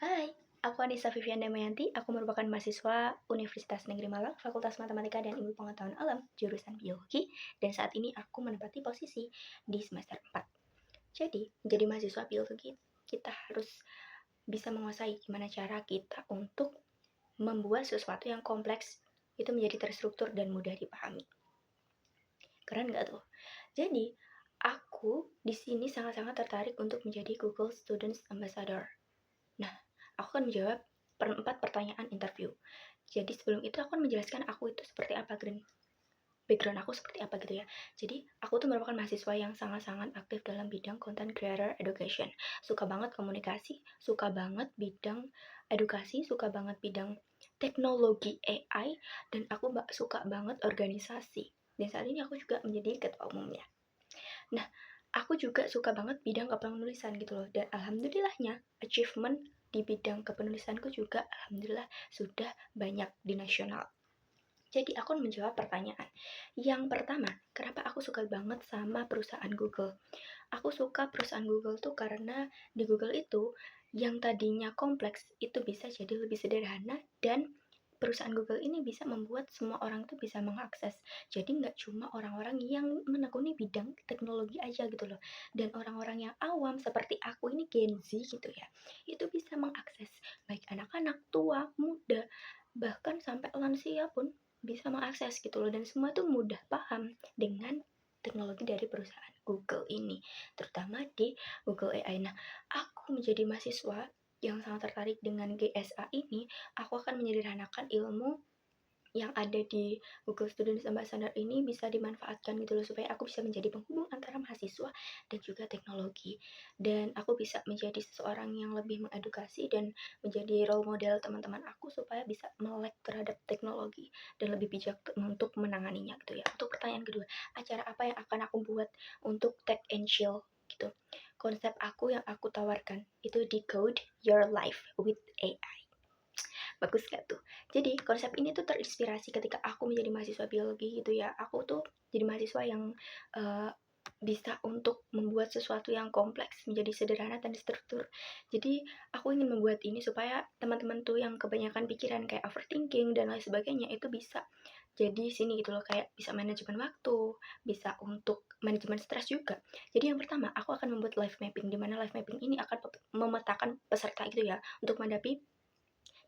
Hai, aku Anissa Vivian Damayanti. Aku merupakan mahasiswa Universitas Negeri Malang, Fakultas Matematika dan Ilmu Pengetahuan Alam, jurusan Biologi, dan saat ini aku menempati posisi di semester 4. Jadi, menjadi mahasiswa biologi, kita harus bisa menguasai gimana cara kita untuk membuat sesuatu yang kompleks itu menjadi terstruktur dan mudah dipahami. Keren nggak tuh? Jadi, aku di sini sangat-sangat tertarik untuk menjadi Google Students Ambassador. Nah, aku akan menjawab 4 pertanyaan interview. Jadi sebelum itu aku akan menjelaskan aku itu seperti apa, background aku seperti apa gitu ya. Jadi aku tuh merupakan mahasiswa yang sangat-sangat aktif dalam bidang content creator education. Suka banget komunikasi, suka banget bidang edukasi, suka banget bidang teknologi AI, dan aku suka banget organisasi. Dan saat ini aku juga menjadi ketua umumnya. Nah, aku juga suka banget bidang kepenulisan gitu loh. Dan alhamdulillahnya, achievement di bidang kepenulisanku juga alhamdulillah sudah banyak di nasional. Jadi aku menjawab pertanyaan. Yang pertama, kenapa aku suka banget sama perusahaan Google? Aku suka perusahaan Google tuh karena di Google itu yang tadinya kompleks itu bisa jadi lebih sederhana, dan perusahaan Google ini bisa membuat semua orang tuh bisa mengakses. Jadi nggak cuma orang-orang yang menekuni bidang teknologi aja gitu loh. Dan orang-orang yang awam seperti aku ini Gen Z gitu ya, itu bisa mengakses baik anak-anak, tua, muda, bahkan sampai lansia pun bisa mengakses gitu loh. Dan semua tuh mudah paham dengan teknologi dari perusahaan Google ini, terutama di Google AI. Nah, aku menjadi mahasiswa yang sangat tertarik dengan GSA ini, aku akan menyederhanakan ilmu yang ada di Google Students Ambassador ini bisa dimanfaatkan gitu loh, supaya aku bisa menjadi penghubung antara mahasiswa dan juga teknologi. Dan aku bisa menjadi seseorang yang lebih mengedukasi dan menjadi role model teman-teman aku supaya bisa melek terhadap teknologi dan lebih bijak untuk menanganinya gitu ya. Untuk pertanyaan kedua, acara apa yang akan aku buat untuk Tech and Chill gitu. Konsep aku yang aku tawarkan itu Decode Your Life with AI. Bagus gak tuh? Jadi konsep ini tuh terinspirasi ketika aku menjadi mahasiswa biologi gitu ya. Aku tuh jadi mahasiswa yang uh, bisa untuk membuat sesuatu yang kompleks menjadi sederhana dan struktur. Jadi aku ingin membuat ini supaya teman-teman tuh yang kebanyakan pikiran kayak overthinking dan lain sebagainya itu bisa jadi sini gitu loh, kayak bisa manajemen waktu, bisa untuk manajemen stres juga. Jadi yang pertama, aku akan membuat life mapping, di mana life mapping ini akan memetakan peserta gitu ya untuk menghadapi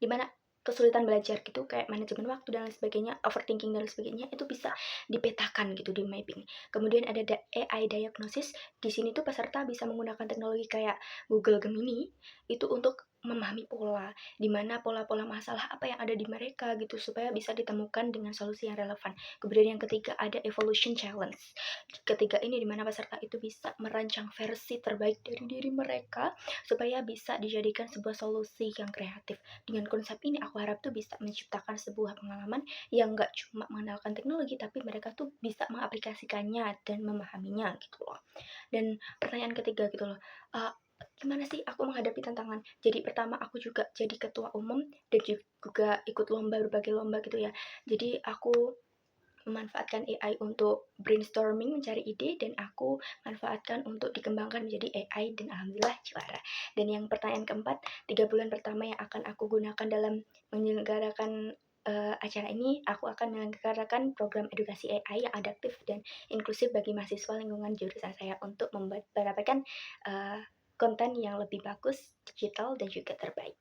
dimana kesulitan belajar gitu, kayak manajemen waktu dan lain sebagainya, overthinking dan lain sebagainya, itu bisa dipetakan gitu di mapping. Kemudian ada AI diagnosis. Di sini tuh peserta bisa menggunakan teknologi kayak Google Gemini itu untuk memahami pola, di mana pola-pola masalah apa yang ada di mereka gitu, supaya bisa ditemukan dengan solusi yang relevan. Kemudian yang ketiga ada evolution challenge. Ketiga ini di mana peserta itu bisa merancang versi terbaik dari diri mereka supaya bisa dijadikan sebuah solusi yang kreatif. Dengan konsep ini aku harap tuh bisa menciptakan sebuah pengalaman yang nggak cuma mengenalkan teknologi, tapi mereka tuh bisa mengaplikasikannya dan memahaminya gitu loh. Dan pertanyaan ketiga gitu loh, gimana sih aku menghadapi tantangan? Jadi pertama aku juga jadi ketua umum dan juga ikut lomba, berbagai lomba gitu ya. Jadi aku memanfaatkan AI untuk brainstorming, mencari ide, dan aku manfaatkan untuk dikembangkan menjadi AI, dan alhamdulillah juara. Dan yang pertanyaan keempat, 3 bulan pertama yang akan aku gunakan dalam menyelenggarakan acara ini, aku akan menyelenggarakan program edukasi AI yang adaptif dan inklusif bagi mahasiswa lingkungan jurusan saya untuk mendapatkan konten yang lebih bagus, digital, dan juga terbaik.